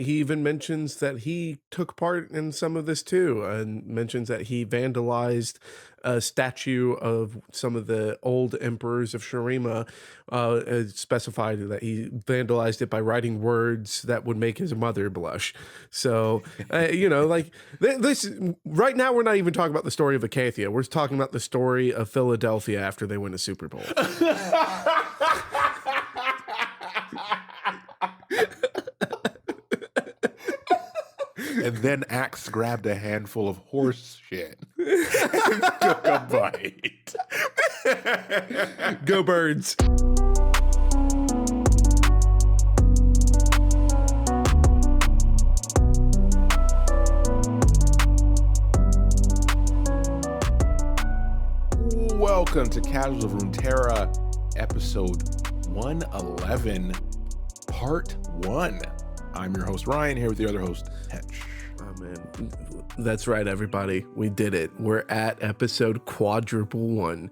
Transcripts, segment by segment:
He even mentions that he took part in some of this too, and mentions that he vandalized a statue of some of the old emperors of Shurima. Specified that he vandalized it by writing words that would make his mother blush. So, like this right now, we're not even talking about the story of Icathia. We're talking about the story of Philadelphia after they win a Super Bowl. And then Axe grabbed a handful of horse shit and took a bite. Go Birds. Welcome to Casuals of Runeterra, episode 111, part 1. I'm your host, Ryan, here with the other host, Hench. Oh, man. That's right, everybody. We did it. We're at episode quadruple 1.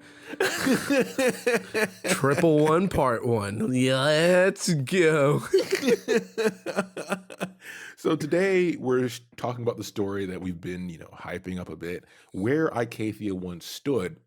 Triple 1, part 1. Let's go. So today we're talking about the story that we've been, hyping up a bit, where Icathia Once Stood.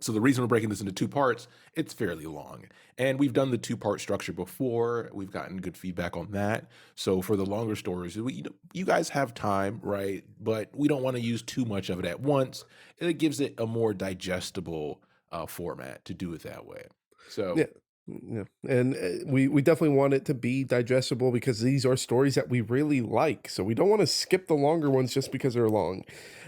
So the reason we're breaking this into two parts, it's fairly long. And we've done the two-part structure before. We've gotten good feedback on that. So for the longer stories, you guys have time, right? But we don't want to use too much of it at once. And it gives it a more digestible format to do it that way. So Yeah. Yeah. And we definitely want it to be digestible because these are stories that we really like. So we don't want to skip the longer ones just because they're long.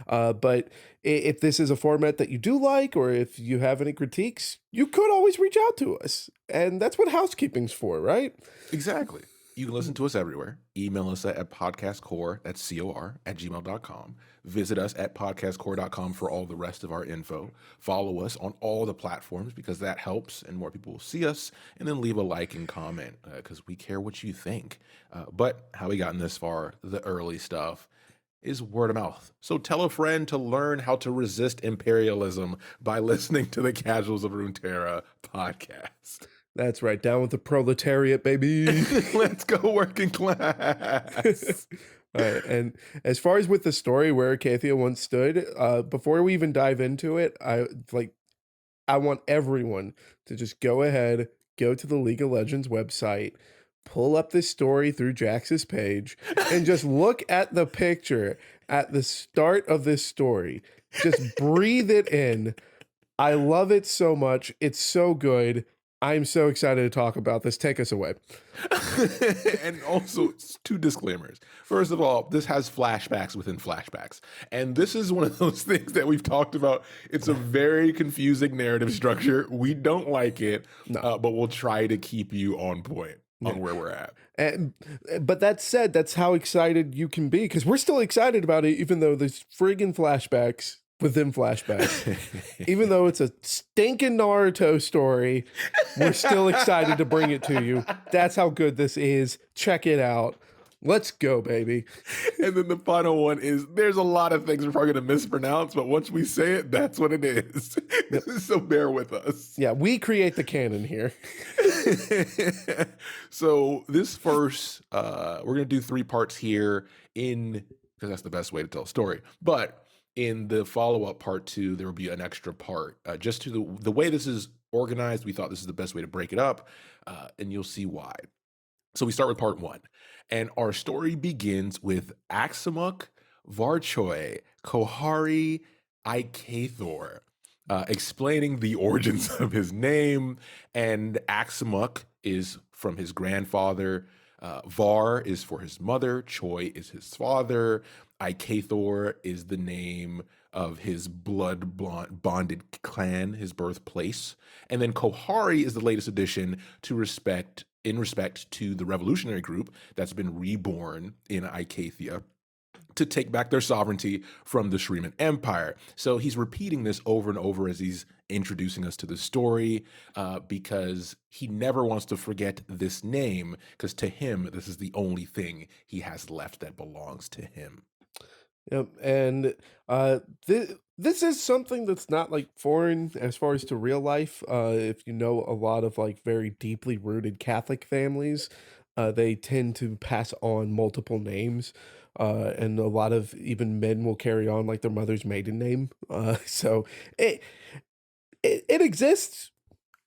But if this is a format that you do like, or if you have any critiques, you could always reach out to us. And that's what housekeeping's for, right? exactly. You can listen to us everywhere. Email us at podcastcore, that's COR, @gmail.com. Visit us at podcastcore.com for all the rest of our info. Follow us on all the platforms because that helps and more people will see us. And then leave a like and comment because we care what you think. But how we gotten this far, the early stuff, is word of mouth. So tell a friend to learn how to resist imperialism by listening to the Casuals of Runeterra podcast. That's right. Down with the proletariat, baby. Let's go working class. All right. And as far as with the story where Icathia Once Stood, before we even dive into it, I want everyone to just go ahead, go to the League of Legends website, pull up this story through Jax's page, and just look at the picture at the start of this story. Just breathe it in. I love it so much. It's so good. I'm so excited to talk about this. Take us away. And also, two disclaimers. First of all, this has flashbacks within flashbacks. And this is one of those things that we've talked about. It's a very confusing narrative structure. We don't like it, No. but we'll try to keep you on point on where we're at. But that said, that's how excited you can be because we're still excited about it, even though there's friggin' flashbacks within flashbacks. Even though it's a stinking Naruto story, we're still excited to bring it to you. That's how good this is. Check it out. Let's go, baby. And then the final one is there's a lot of things we're probably going to mispronounce, but once we say it, that's what it is. So bear with us. Yeah, we create the canon here. So this first, we're going to do 3 parts here because that's the best way to tell a story. But in the follow-up part 2, there will be an extra part. Just to the way this is organized, we thought this is the best way to break it up, and you'll see why. So we start with part 1, and our story begins with Axamuk Varchoy Kohari Icathor explaining the origins of his name, and Axamuk is from his grandfather, Var is for his mother, Choi is his father, Icathor is the name of his bonded clan, his birthplace, and then Kohari is the latest addition in respect to the revolutionary group that's been reborn in Icathia to take back their sovereignty from the Shriman Empire. So he's repeating this over and over as he's introducing us to the story because he never wants to forget this name because to him, this is the only thing he has left that belongs to him. Yep, and this is something that's not like foreign as far as to real life. If you know a lot of like very deeply rooted Catholic families, they tend to pass on multiple names, and a lot of even men will carry on like their mother's maiden name. So it, it exists.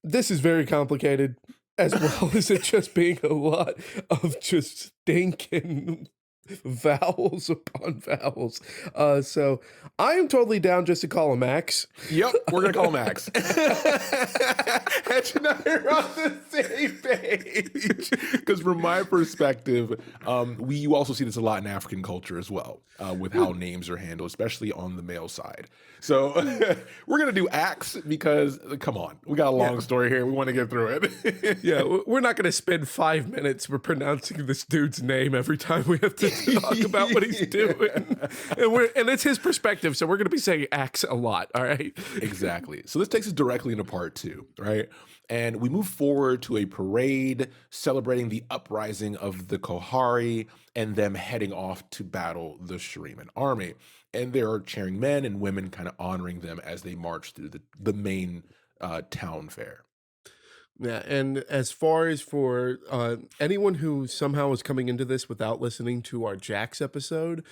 This is very complicated, as well as it just being a lot of just stinking vowels upon vowels. So I am totally down just to call him Max. Yep, we're gonna call him Max. Hatch and I are on the same page. Because from my perspective, you also see this a lot in African culture as well, with how names are handled, especially on the male side. So we're gonna do Axe because come on, we got a Yeah. long story here. We want to get through it. Yeah, we're not going to spend 5 minutes for pronouncing this dude's name every time we have to talk about what he's doing, and it's his perspective, so we're going to be saying "axe" a lot. All right. Exactly. So this takes us directly into part two, right? And we move forward to a parade celebrating the uprising of the Kohari and them heading off to battle the Shuriman army. And there are cheering men and women kind of honoring them as they march through the main town fair. Yeah, and as far as for anyone who somehow is coming into this without listening to our Jax episode,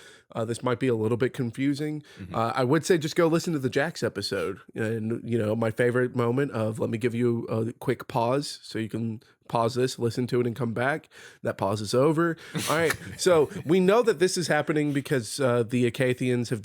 this might be a little bit confusing. Mhm. I would say just go listen to the Jax episode. And, my favorite moment of let me give you a quick pause so you can pause this, listen to it, and come back. That pause is over. All right. So we know that this is happening because the Icathians have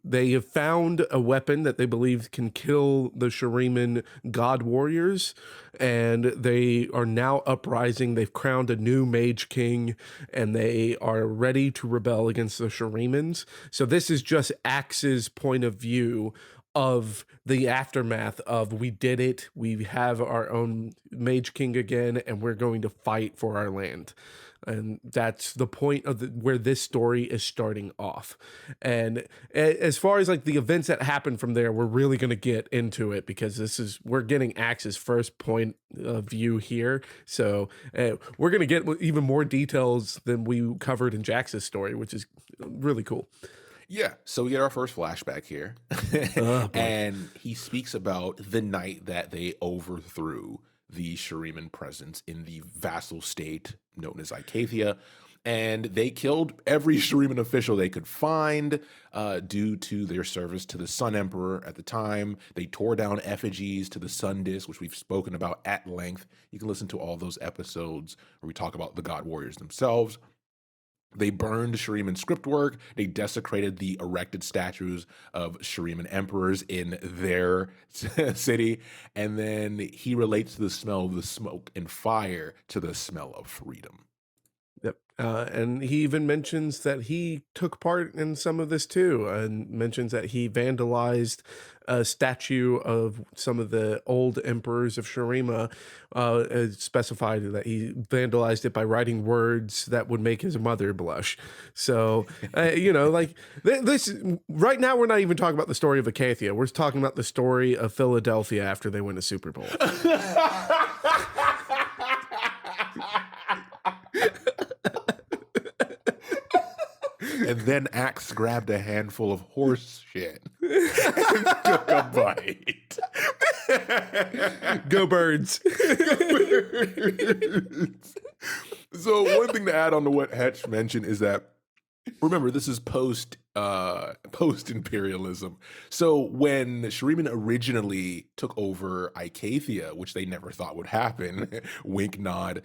they have found a weapon that they believe can kill the Shuriman god warriors, and they are now uprising. They've crowned a new mage king, and they are ready to rebel against the Shurimans. So this is just Axe's point of view of the aftermath of we did it, we have our own mage king again, and we're going to fight for our land. And that's the point of where this story is starting off. And as far as like the events that happen from there, we're really going to get into it because we're getting Axe's first point of view here. So we're going to get even more details than we covered in Jax's story, which is really cool. Yeah, so we get our first flashback here. Oh boy. And he speaks about the night that they overthrew the Shuriman presence in the vassal state known as Icathia. And they killed every Shuriman official they could find due to their service to the Sun Emperor at the time. They tore down effigies to the Sun Disk, which we've spoken about at length. You can listen to all those episodes where we talk about the God Warriors themselves. They burned Shuriman script work. They desecrated the erected statues of Shuriman emperors in their city. And then he relates the smell of the smoke and fire to the smell of freedom. Yep. And he even mentions that he took part in some of this too, and mentions that he vandalized a statue of some of the old emperors of Shurima. Specified that he vandalized it by writing words that would make his mother blush. So, like this right now, we're not even talking about the story of Icathia. We're talking about the story of Philadelphia after they win a Super Bowl. And then Axe grabbed a handful of horse shit and took a bite. Go birds. So one thing to add on to what Hetch mentioned is that remember this is post imperialism. So when Shuriman originally took over Icathia, which they never thought would happen, wink nod,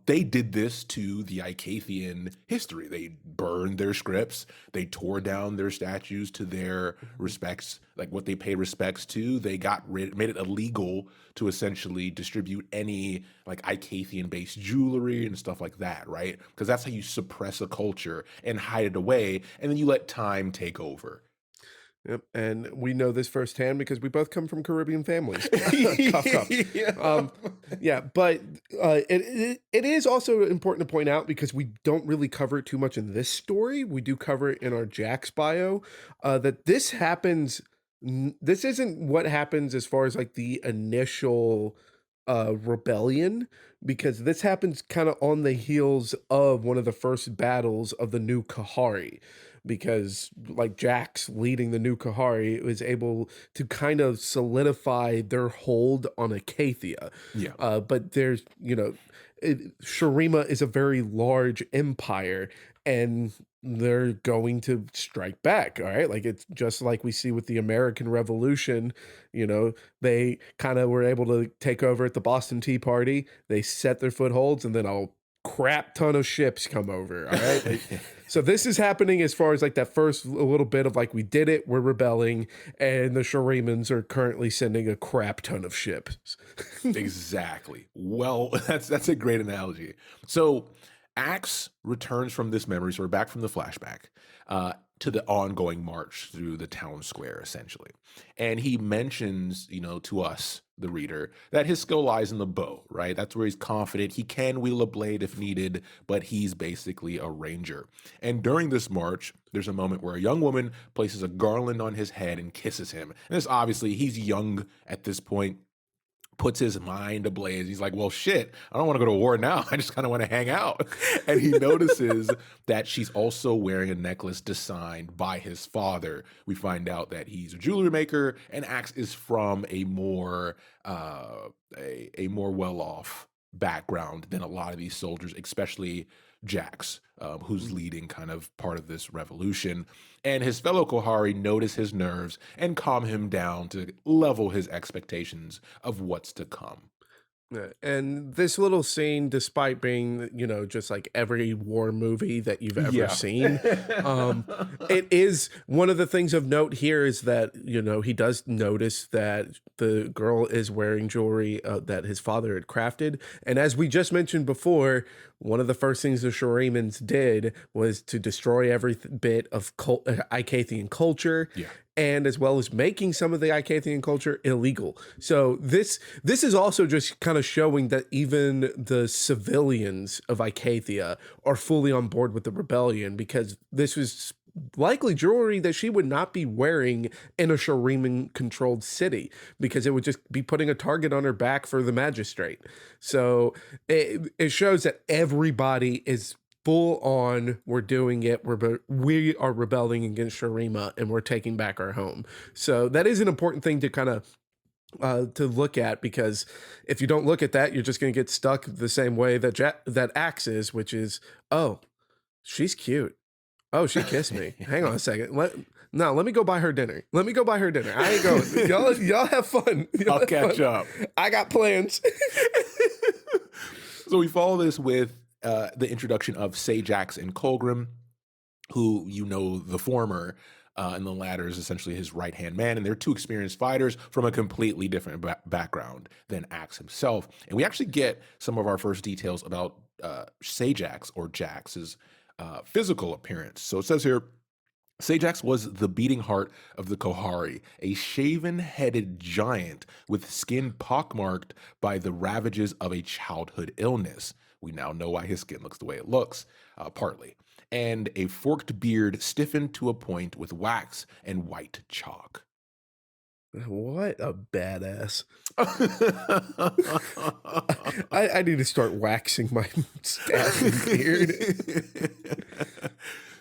they did this to the Icathian history. They burned their scripts, they tore down their statues to their respects, like what they pay respects to. They made it illegal to essentially distribute any like Icathian based jewelry and stuff like that, right? Because that's how you suppress a culture and hide it away, and then you let time take over. Yep, and we know this firsthand because we both come from Caribbean families. Cough, cough. Yeah. Yeah, but it is also important to point out because we don't really cover it too much in this story. We do cover it in our Jax bio that this happens. This isn't what happens as far as like the initial rebellion, because this happens kind of on the heels of one of the first battles of the new Kahari, because like Jax leading the new Kahari was able to kind of solidify their hold on Acathia. Yeah. But there's, Shurima is a very large empire, and they're going to strike back. All right, like it's just like we see with the American Revolution. They kind of were able to take over at the Boston Tea Party. They set their footholds, and then a crap ton of ships come over. All right, like so this is happening as far as like that first little bit of like we did it, we're rebelling, and the Shurimans are currently sending a crap ton of ships. Exactly. Well, that's a great analogy. So Axe returns from this memory, so we're back from the flashback, to the ongoing march through the town square, essentially. And he mentions, to us, the reader, that his skill lies in the bow, right? That's where he's confident. He can wield a blade if needed, but he's basically a ranger. And during this march, there's a moment where a young woman places a garland on his head and kisses him. And this obviously, he's young at this point, puts his mind ablaze. He's like, well, shit, I don't want to go to war now. I just kind of want to hang out. And he notices that she's also wearing a necklace designed by his father. We find out that he's a jewelry maker, and Axe is from a more a more well-off background than a lot of these soldiers, especially Jax, who's leading kind of part of this revolution. And his fellow Kohari notice his nerves and calm him down to level his expectations of what's to come. Yeah, and this little scene, despite being, just like every war movie that you've ever Yeah. seen, it is one of the things of note here is that, he does notice that the girl is wearing jewelry that his father had crafted. And as we just mentioned before, one of the first things the Shorimans did was to destroy every bit of Icathian culture, Yeah. and as well as making some of the Icathian culture illegal. So this is also just kind of showing that even the civilians of Icathia are fully on board with the rebellion, because this was likely jewelry that she would not be wearing in a Shuriman controlled city, because it would just be putting a target on her back for the magistrate. So it shows that everybody is full on, we're doing it, we are rebelling against Shurima, and we're taking back our home. So that is an important thing to kind of to look at, because if you don't look at that, you're just going to get stuck the same way that that Axe is, which is, oh, she's cute. Oh, she kissed me. Hang on a second. Let me go buy her dinner. Let me go buy her dinner. I ain't going. Y'all have fun. I'll catch up. I got plans. So we follow this with the introduction of Sajax and Colgrim, who the former, and the latter is essentially his right-hand man, and they're two experienced fighters from a completely different background than Axe himself. And we actually get some of our first details about Sajax, or Jax's physical appearance. So it says here, Sajax was the beating heart of the Kohari, a shaven-headed giant with skin pockmarked by the ravages of a childhood illness. We now know why his skin looks the way it looks, partly. And a forked beard stiffened to a point with wax and white chalk. What a badass. I need to start waxing my scalp and beard.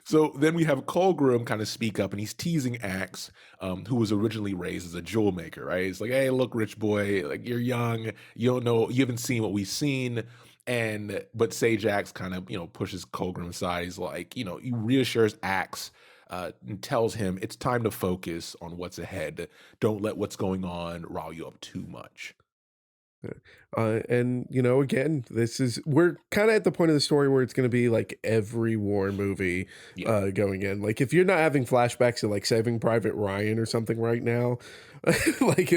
So then we have Colgrim kind of speak up, and he's teasing Axe, who was originally raised as a jewel maker, right? He's like, hey, look, rich boy, like, you're young, you don't know, you haven't seen what we've seen. But Sajax kind of, pushes Colgrim aside. He's like, he reassures Axe, and tells him it's time to focus on what's ahead. Don't let what's going on rile you up too much. And again, we're kind of at the point of the story where it's going to be like every war movie Yeah. going in. Like if you're not having flashbacks of like Saving Private Ryan or something right now, like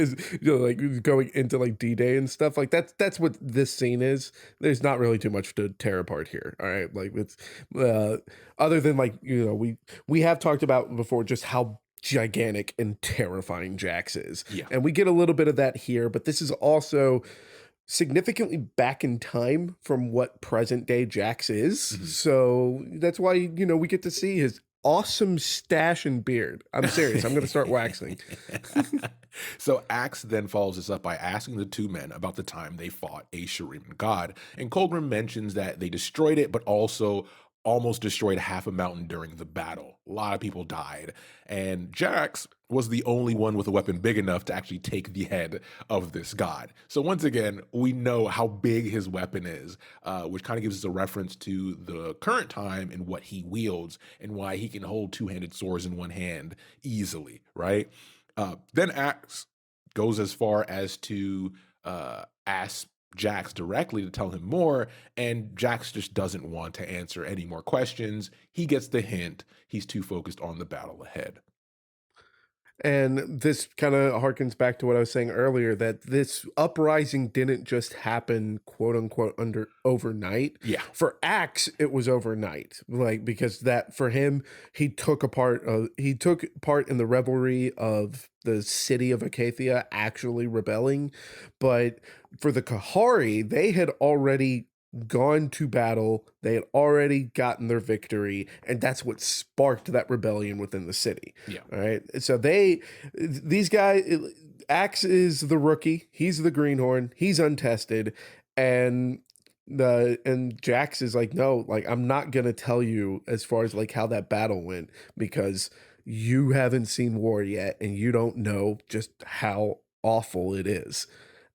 like going into like D-Day and stuff, like that's what this scene is. There's not really too much to tear apart here. All right, like it's other than like we have talked about before just how gigantic and terrifying Jax is. Yeah. And we get a little bit of that here, but this is also significantly back in time from what present day Jax is. Mhm. So that's why, we get to see his awesome stash and beard. I'm serious. I'm going to start waxing. So Axe then follows this up by asking the two men about the time they fought a Shuriman god. And Colgrim mentions that they destroyed it, but also almost destroyed half a mountain during the battle. A lot of people died. And Jax was the only one with a weapon big enough to actually take the head of this god. So once again, we know how big his weapon is, which kind of gives us a reference to the current time and what he wields and why he can hold two-handed swords in one hand easily, right? Then Axe goes as far as to ask Jax directly to tell him more, and Jax just doesn't want to answer any more questions. He gets the hint. He's too focused on the battle ahead. And this kind of harkens back to what I was saying earlier, that this uprising didn't just happen, quote unquote, under overnight. Yeah. For Axe, it was overnight, like because that for him, he took part in the revelry of the city of Icathia actually rebelling, but for the Kahari, they had already gone to battle. They had already gotten their victory, and that's what sparked that rebellion within the city. Yeah. All right. So these guys, Axe is the rookie. He's the greenhorn. He's untested, and Jax is like, no, like I'm not gonna tell you as far as like how that battle went because you haven't seen war yet, and you don't know just how awful it is.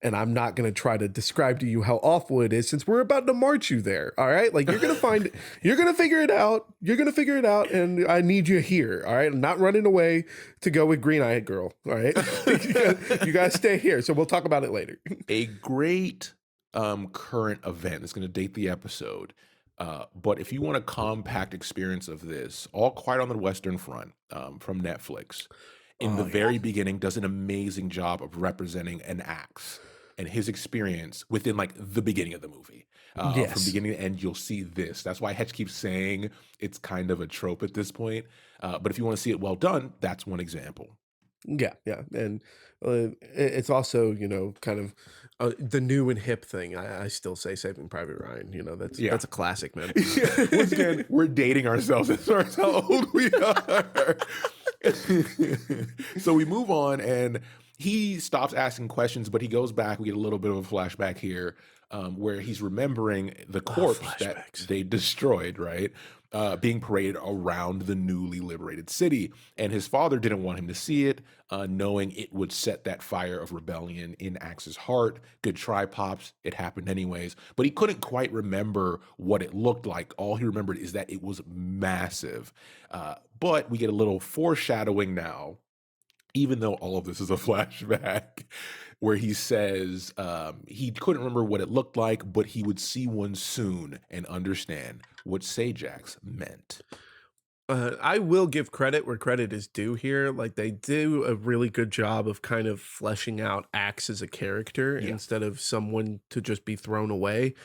And I'm not going to try to describe to you how awful it is since we're about to march you there. All right. Like you're going to figure it out. You're going to figure it out. And I need you here. All right. I'm not running away to go with Green Eyed Girl. All right. You guys stay here. So we'll talk about it later. A great current event that's going to date the episode. But if you want a compact experience of this, All Quiet on the Western Front from Netflix, in the very beginning, does an amazing job of representing an Axe and his experience within like the beginning of the movie. From Yes. beginning to end, you'll see this. That's why Hetch keeps saying it's kind of a trope at this point. But if you want to see it well done, that's one example. Yeah, yeah, and it's also kind of the new and hip thing. I still say Saving Private Ryan. Yeah. That's a classic, man. Once again, we're dating ourselves as far as how old we are. So we move on, and he stops asking questions, but he goes back. We get a little bit of a flashback here where he's remembering the corpse that flashbacks. they destroyed, right? Being paraded around the newly liberated city. And his father didn't want him to see it, knowing it would set that fire of rebellion in Axe's heart. Good try, Pops. It happened anyways. But he couldn't quite remember what it looked like. All he remembered is that it was massive. But we get a little foreshadowing now, even though all of this is a flashback, where he says he couldn't remember what it looked like, but he would see one soon and understand what Sajax meant. I will give credit where credit is due here. Like they do a really good job of kind of fleshing out Axe as a character Yeah. instead of someone to just be thrown away.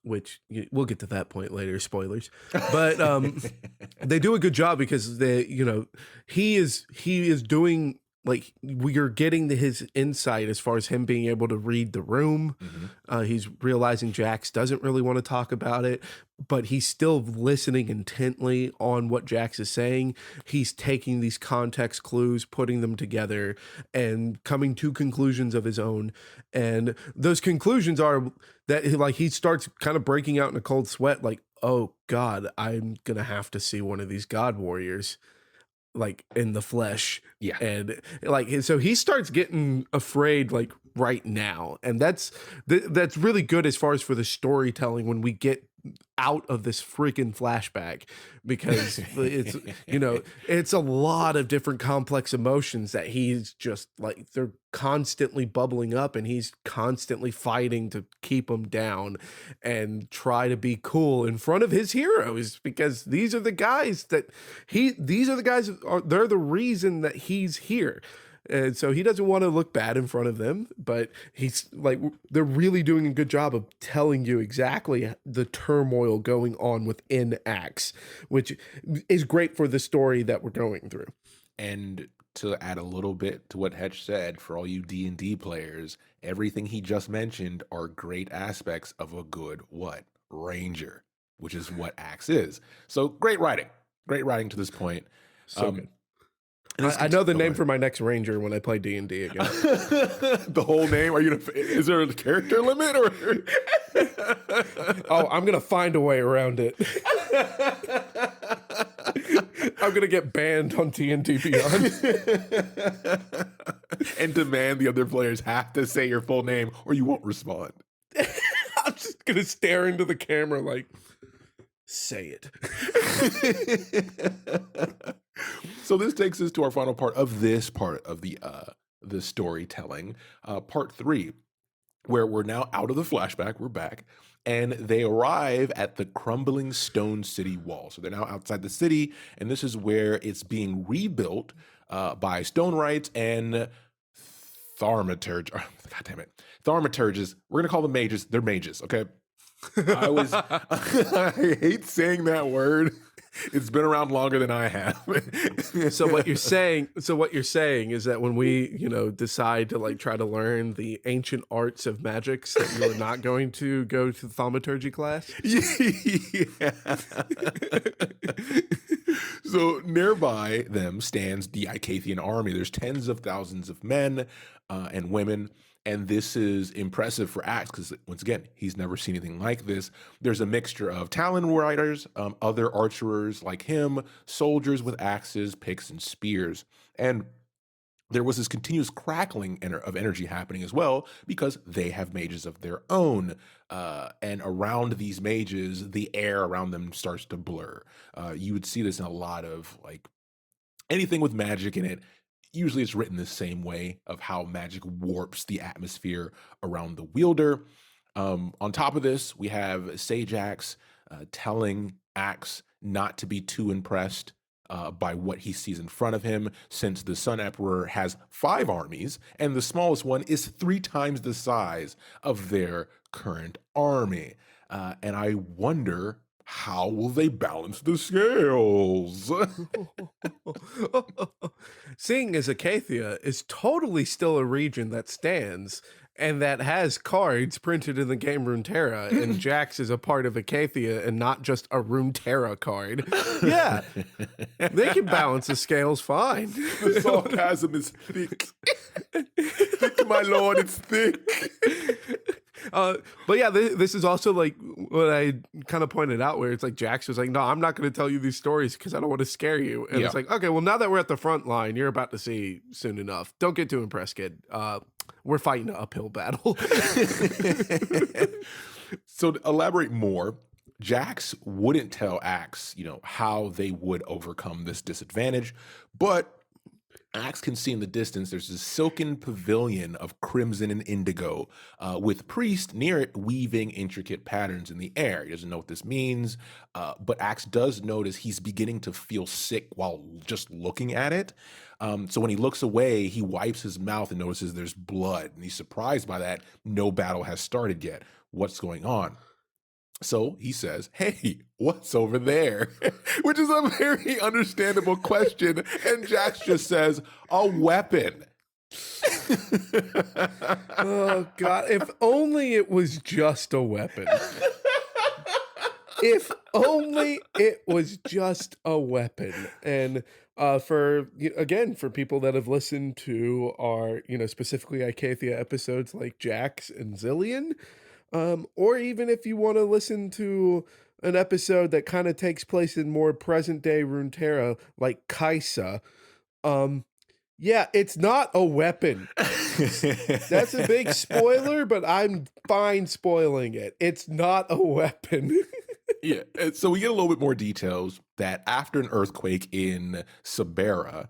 We'll get to that point later. Spoilers, but they do a good job because he is doing like we are getting his insight as far as him being able to read the room. He's realizing Jax doesn't really want to talk about it, but he's still listening intently on what Jax is saying. He's taking these context clues, putting them together, and coming to conclusions of his own. And those conclusions are that like he starts kind of breaking out in a cold sweat, like, oh God, I'm gonna have to see one of these God warriors like in the flesh. Yeah. And like so he starts getting afraid like right now, and that's really good as far as for the storytelling when we get out of this freaking flashback, because it's it's a lot of different complex emotions that he's just like they're constantly bubbling up, and he's constantly fighting to keep them down and try to be cool in front of his heroes, because these are the guys they're the reason that he's here. And so he doesn't want to look bad in front of them, but he's like, they're really doing a good job of telling you exactly the turmoil going on within Axe, which is great for the story that we're going through. And to add a little bit to what Hetch said, for all you D&D players, everything he just mentioned are great aspects of a good ranger, which is what Axe is. So great writing to this point. So good. I know the name for my next ranger when I play D&D again. The whole name? Is there a character limit or? Oh, I'm gonna find a way around it. I'm gonna get banned on TNT Beyond. And demand the other players have to say your full name or you won't respond. I'm just gonna stare into the camera like, say it. So this takes us to our final part of this part of the storytelling, part 3, where we're now out of the flashback, we're back, and they arrive at the crumbling stone city wall. So they're now outside the city, and this is where it's being rebuilt by stone rights and thaumaturge. God damn it, thaumaturges. We're gonna call them mages. They're mages, okay? I always I hate saying that word. It's been around longer than I have. So what you're saying is that when we, decide to like try to learn the ancient arts of magics, that you're not going to go to the thaumaturgy class? Yeah. So nearby them stands the Icathian army. There's tens of thousands of men and women. And this is impressive for Axe because, once again, he's never seen anything like this. There's a mixture of Talon riders, other archers like him, soldiers with axes, picks, and spears. And there was this continuous crackling of energy happening as well because they have mages of their own. And around these mages, the air around them starts to blur. You would see this in a lot of like anything with magic in it. Usually it's written the same way of how magic warps the atmosphere around the wielder. On top of this, we have Sage Axe telling Axe not to be too impressed by what he sees in front of him, since the Sun Emperor has 5 armies, and the smallest one is 3 times the size of their current army. And I wonder, how will they balance the scales? Seeing as Icathia is totally still a region that stands and that has cards printed in the game Runeterra, and Jax is a part of Icathia and not just a Runeterra card. Yeah, they can balance the scales fine. The sarcasm is thick. Thick, my lord, it's thick. But yeah, this is also like what I kind of pointed out, where it's like Jax was like, no, I'm not going to tell you these stories because I don't want to scare you. And it's like, okay, well, now that we're at the front line, you're about to see soon enough. Don't get too impressed, kid. We're fighting an uphill battle. So to elaborate more, Jax wouldn't tell Axe, how they would overcome this disadvantage, but Axe can see in the distance there's a silken pavilion of crimson and indigo, with Priest near it weaving intricate patterns in the air. He doesn't know what this means, but Axe does notice he's beginning to feel sick while just looking at it. So when he looks away, he wipes his mouth and notices there's blood, and he's surprised by that. No battle has started yet. What's going on? So he says, hey, what's over there? Which is a very understandable question. And Jax just says, a weapon. Oh, God. If only it was just a weapon. If only it was just a weapon. And for people that have listened to our, specifically Icathia episodes like Jax and Zillion, or even if you want to listen to an episode that kind of takes place in more present day Runeterra, like Kaisa, yeah, it's not a weapon. That's a big spoiler, but I'm fine spoiling it. It's not a weapon. Yeah, so we get a little bit more details that after an earthquake in Sabera,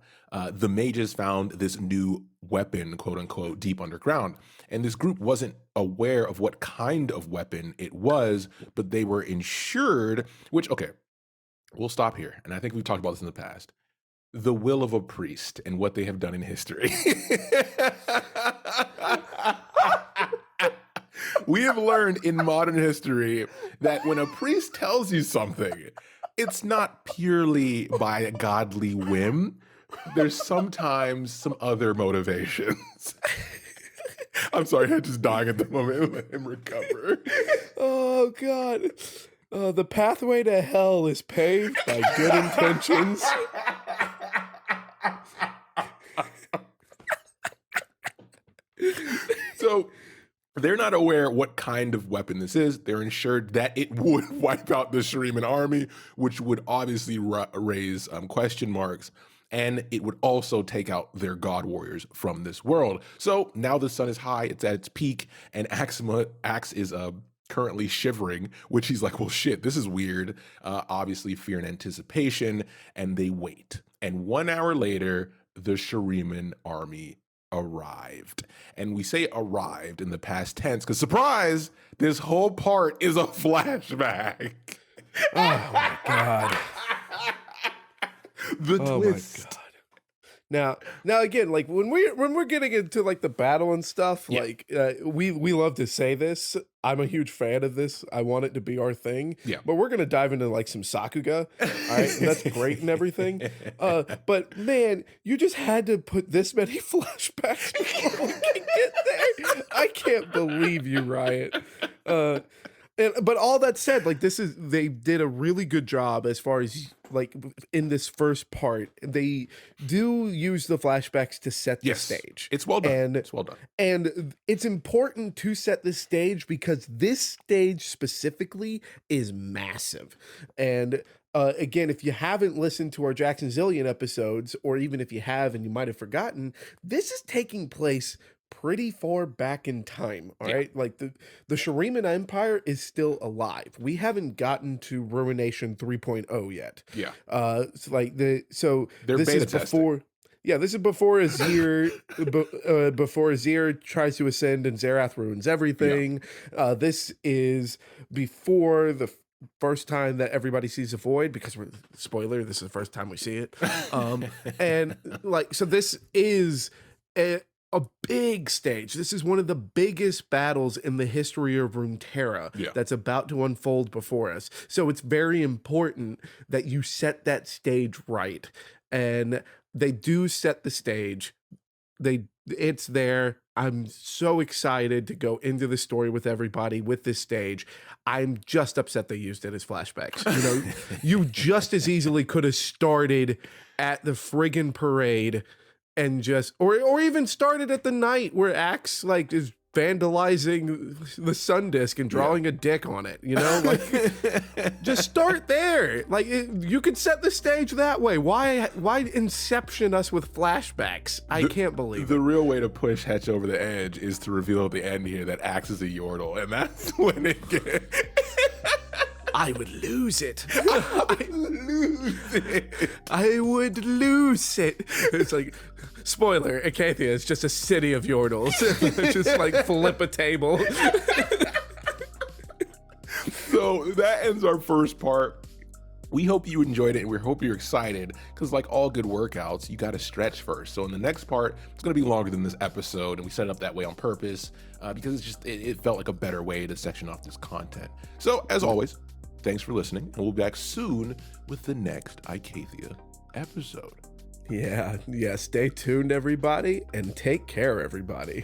the mages found this new weapon, quote unquote, deep underground. And this group wasn't aware of what kind of weapon it was, but they were ensured, which, okay, we'll stop here. And I think we've talked about this in the past. The will of a priest and what they have done in history. We have learned in modern history that when a priest tells you something, it's not purely by a godly whim. There's sometimes some other motivations. I'm sorry, I'm just dying at the moment. Let him recover. Oh, God. The pathway to hell is paved by good intentions. So They're not aware what kind of weapon this is. They're ensured that it would wipe out the Shuriman army, which would obviously raise question marks. And it would also take out their god warriors from this world. So now the sun is high, it's at its peak, and Axe is currently shivering, which he's like, well, shit, this is weird. Obviously, fear and anticipation, and they wait. And 1 hour later, the Shuriman army arrived. And we say arrived in the past tense because, surprise, this whole part is a flashback. Oh my god. The Oh twist. my god. Now again, like when we're getting into like the battle and stuff, Yeah. like we love to say this. I'm a huge fan of this. I want it to be our thing. Yeah. But we're gonna dive into like some Sakuga. All right, and that's great and everything. But man, you just had to put this many flashbacks before we can get there. I can't believe you, Riot. But all that said, like they did a really good job as far as like in this first part. They do use the flashbacks to set the stage. It's well done. And it's well done. And it's important to set the stage because this stage specifically is massive. And again, if you haven't listened to our Jackson Zillion episodes, or even if you have and you might have forgotten, this is taking place pretty far back in time. All right, like the Shuriman Empire is still alive. We haven't gotten to Ruination 3.0 yet. Yeah. It's like this beta is before. testing. Yeah, this is before Azir before Azir tries to ascend and Zerath ruins everything. This is before the first time that everybody sees a void, because spoiler, this is the first time we see it. And like, so this is a big stage. This is one of the biggest battles in the history of Runeterra that's about to unfold before us. So it's very important that you set that stage right. And they do set the stage. It's there. I'm so excited to go into the story with everybody with this stage. I'm just upset they used it as flashbacks. You know, you just as easily could have started at the friggin' parade and just or even started at the night where Axe like is vandalizing the sun disk and drawing a dick on it, you know, like just start there. Like you could set the stage that way. Why inception us with flashbacks? I can't believe the it. real way to push Hetch over the edge is to reveal at the end here that Axe is a Yordle, and that's when it gets I would lose it. I lose it. I would lose it. It's like, spoiler, Icathia is just a city of Yordles. Just like flip a table. So that ends our first part. We hope you enjoyed it, and we hope you're excited, because like all good workouts, you got to stretch first. So in the next part, it's going to be longer than this episode, and we set it up that way on purpose because it's just it felt like a better way to section off this content. So as always, thanks for listening, and we'll be back soon with the next Icathia episode. Yeah. Stay tuned, everybody, and take care, everybody.